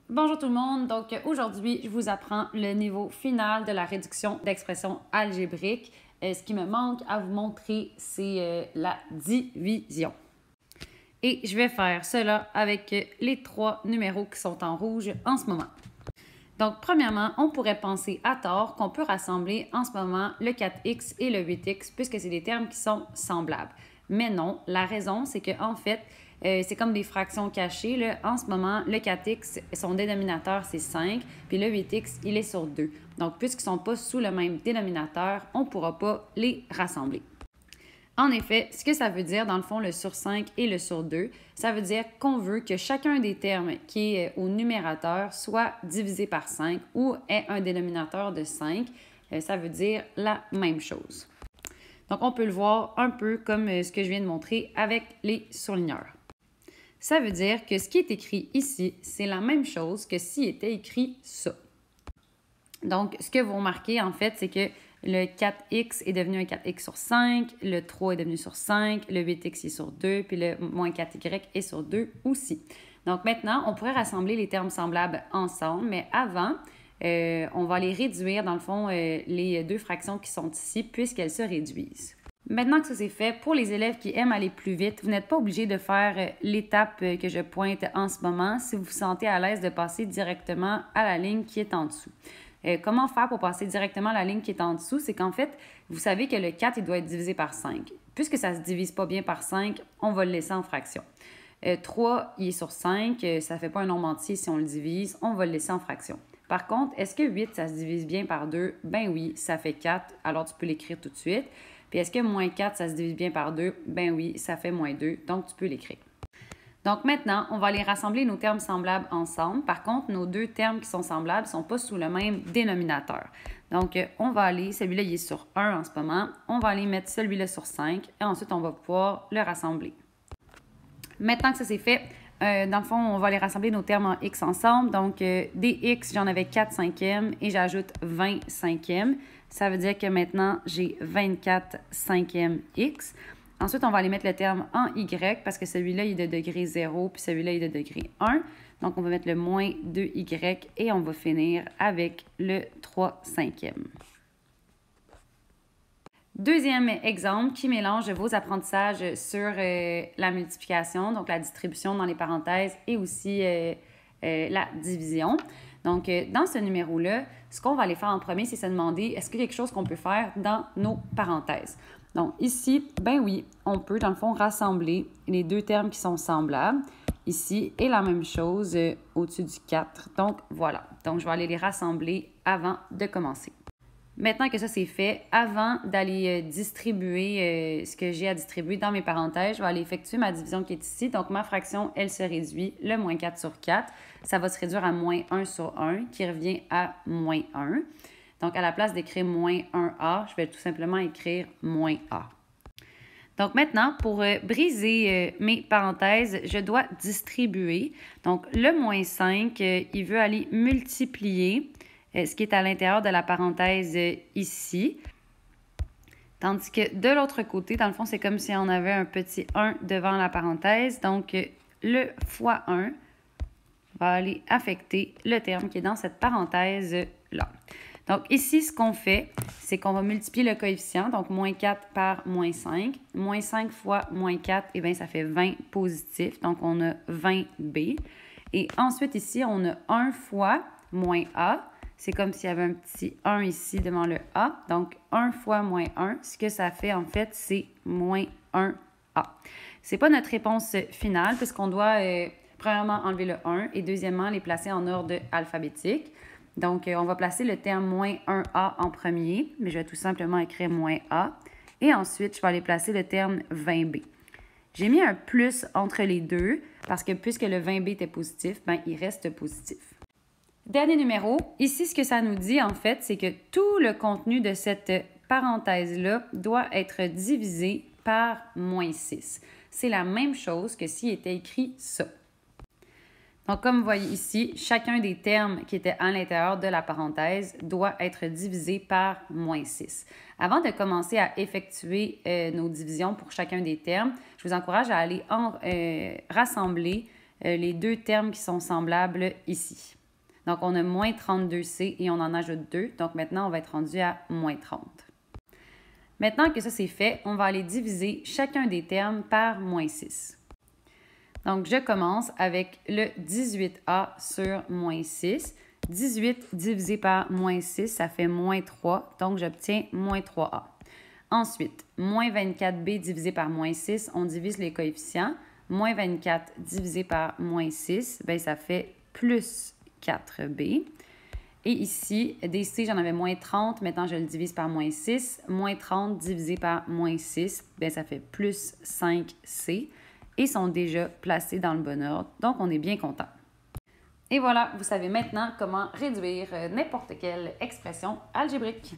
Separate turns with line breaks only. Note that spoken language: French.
Bonjour tout le monde, donc aujourd'hui je vous apprends le niveau final de la réduction d'expression algébrique. Ce qui me manque à vous montrer, c'est la division. Et je vais faire cela avec les trois numéros qui sont en rouge en ce moment. Donc premièrement, on pourrait penser à tort qu'on peut rassembler en ce moment le 4x et le 8x puisque c'est des termes qui sont semblables. Mais non, la raison c'est qu'en fait, c'est comme des fractions cachées. Là. En ce moment, le 4x, son dénominateur, c'est 5, puis le 8x, il est sur 2. Donc, puisqu'ils ne sont pas sous le même dénominateur, on ne pourra pas les rassembler. En effet, ce que ça veut dire, dans le fond, le sur 5 et le sur 2, ça veut dire qu'on veut que chacun des termes qui est au numérateur soit divisé par 5 ou ait un dénominateur de 5. Ça veut dire la même chose. Donc, on peut le voir un peu comme ce que je viens de montrer avec les surligneurs. Ça veut dire que ce qui est écrit ici, c'est la même chose que s'il était écrit ça. Donc, ce que vous remarquez, en fait, c'est que le 4x est devenu un 4x sur 5, le 3 est devenu sur 5, le 8x est sur 2, puis le moins 4y est sur 2 aussi. Donc, maintenant, on pourrait rassembler les termes semblables ensemble, mais avant, on va les réduire, dans le fond, les deux fractions qui sont ici, puisqu'elles se réduisent. Maintenant que ça c'est fait, pour les élèves qui aiment aller plus vite, vous n'êtes pas obligé de faire l'étape que je pointe en ce moment si vous vous sentez à l'aise de passer directement à la ligne qui est en dessous. Comment faire pour passer directement à la ligne qui est en dessous? C'est qu'en fait, vous savez que le 4, il doit être divisé par 5. Puisque ça ne se divise pas bien par 5, on va le laisser en fraction. 3, il est sur 5, ça ne fait pas un nombre entier si on le divise, on va le laisser en fraction. Par contre, est-ce que 8, ça se divise bien par 2? Ben oui, ça fait 4, alors tu peux l'écrire tout de suite. Puis est-ce que moins 4, ça se divise bien par 2? Ben oui, ça fait moins 2, donc tu peux l'écrire. Donc maintenant, on va aller rassembler nos termes semblables ensemble. Par contre, nos deux termes qui sont semblables ne sont pas sous le même dénominateur. Donc, on va aller, celui-là, il est sur 1 en ce moment. On va aller mettre celui-là sur 5 et ensuite, on va pouvoir le rassembler. Maintenant que ça c'est fait, dans le fond, on va aller rassembler nos termes en x ensemble. Donc, des x, j'en avais 4 cinquièmes et j'ajoute 20 cinquièmes. Ça veut dire que maintenant, j'ai 24 cinquièmes x. Ensuite, on va aller mettre le terme en y parce que celui-là, il est de degré 0 puis celui-là, il est de degré 1. Donc, on va mettre le moins 2y et on va finir avec le 3 cinquièmes. Deuxième exemple qui mélange vos apprentissages sur la multiplication, donc la distribution dans les parenthèses et aussi la division. Donc, dans ce numéro-là, ce qu'on va aller faire en premier, c'est se demander est-ce qu'il y a quelque chose qu'on peut faire dans nos parenthèses. Donc, ici, ben oui, on peut, dans le fond, rassembler les deux termes qui sont semblables. Ici, et la même chose au-dessus du 4. Donc, voilà. Donc, je vais aller les rassembler avant de commencer. Maintenant que ça c'est fait, avant d'aller distribuer ce que j'ai à distribuer dans mes parenthèses, je vais aller effectuer ma division qui est ici. Donc, ma fraction, elle se réduit, le moins 4 sur 4. Ça va se réduire à moins 1 sur 1, qui revient à moins 1. Donc, à la place d'écrire moins 1a, je vais tout simplement écrire moins a. Donc, maintenant, pour briser mes parenthèses, je dois distribuer. Donc, le moins 5, il veut aller multiplier ce qui est à l'intérieur de la parenthèse ici. Tandis que de l'autre côté, dans le fond, c'est comme si on avait un petit 1 devant la parenthèse. Donc, le fois 1 va aller affecter le terme qui est dans cette parenthèse-là. Donc, ici, ce qu'on fait, c'est qu'on va multiplier le coefficient, donc moins 4 par moins 5. Moins 5 fois moins 4, eh bien, ça fait 20 positif, donc on a 20b. Et ensuite, ici, on a 1 fois moins a. C'est comme s'il y avait un petit 1 ici devant le a. Donc, 1 fois moins 1, ce que ça fait, en fait, c'est moins 1a. Ce n'est pas notre réponse finale, puisqu'on doit, premièrement, enlever le 1 et deuxièmement, les placer en ordre alphabétique. Donc, on va placer le terme moins 1a en premier, mais je vais tout simplement écrire moins a. Et ensuite, je vais aller placer le terme 20b. J'ai mis un plus entre les deux parce que puisque le 20b était positif, ben, il reste positif. Dernier numéro, ici, ce que ça nous dit, en fait, c'est que tout le contenu de cette parenthèse-là doit être divisé par moins 6. C'est la même chose que s'il était écrit ça. Donc, comme vous voyez ici, chacun des termes qui étaient à l'intérieur de la parenthèse doit être divisé par moins 6. Avant de commencer à effectuer nos divisions pour chacun des termes, je vous encourage à aller rassembler les deux termes qui sont semblables ici. Donc, on a moins 32C et on en ajoute 2. Donc, maintenant, on va être rendu à moins 30. Maintenant que ça c'est fait, on va aller diviser chacun des termes par moins 6. Donc, je commence avec le 18A sur moins 6. 18 divisé par moins 6, ça fait moins 3. Donc, j'obtiens moins 3A. Ensuite, moins 24B divisé par moins 6, on divise les coefficients. Moins 24 divisé par moins 6, bien, ça fait plus 4B. Et ici, DC, j'en avais moins 30. Maintenant, je le divise par moins 6. Moins 30 divisé par moins 6, bien, ça fait plus 5C. Et sont déjà placés dans le bon ordre. Donc, on est bien content. Et voilà, vous savez maintenant comment réduire n'importe quelle expression algébrique.